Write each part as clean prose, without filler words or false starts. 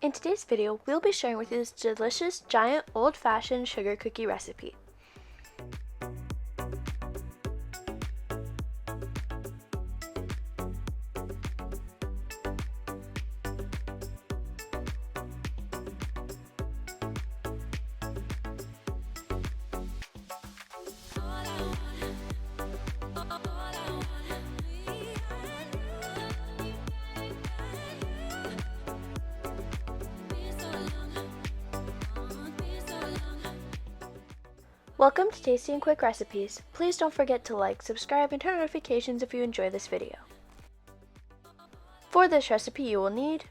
In today's video, we'll be sharing with you this delicious giant old-fashioned sugar cookie recipe. Welcome to Tasty and Quick Recipes. Please don't forget to like, subscribe, and turn on notifications if you enjoy this video. For this recipe, you will need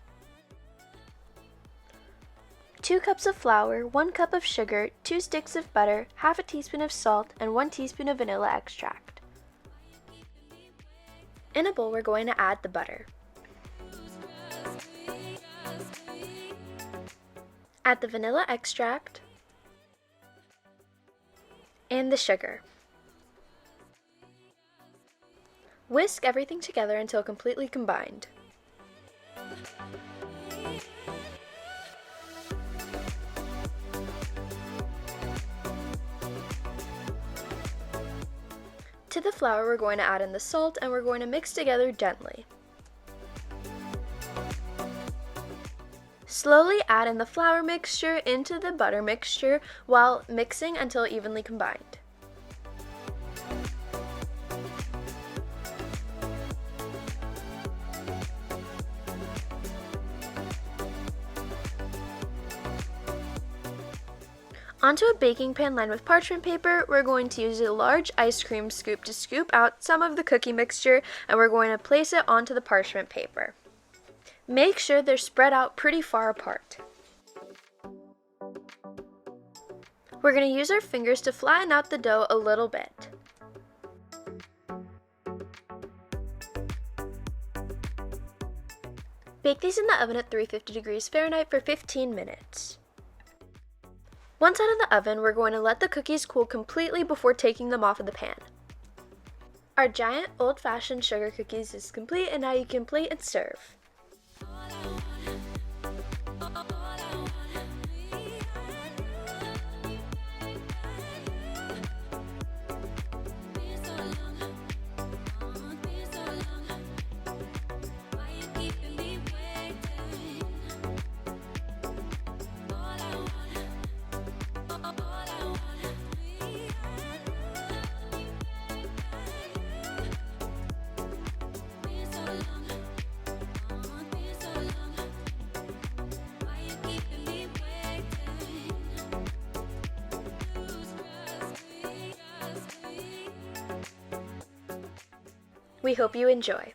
2 cups of flour, 1 cup of sugar, 2 sticks of butter, half a teaspoon of salt, and 1 teaspoon of vanilla extract. In a bowl, we're going to add the butter. Add the vanilla extract and the sugar. Whisk everything together until completely combined. To the flour, we're going to add in the salt and we're going to mix together gently. Slowly add in the flour mixture into the butter mixture while mixing until evenly combined. Onto a baking pan lined with parchment paper, we're going to use a large ice cream scoop to scoop out some of the cookie mixture, and we're going to place it onto the parchment paper. Make sure they're spread out pretty far apart. We're going to use our fingers to flatten out the dough a little bit. Bake these in the oven at 350 degrees Fahrenheit for 15 minutes. Once out of the oven, we're going to let the cookies cool completely before taking them off of the pan. Our giant old-fashioned sugar cookies is complete, and now you can plate and serve. We hope you enjoy.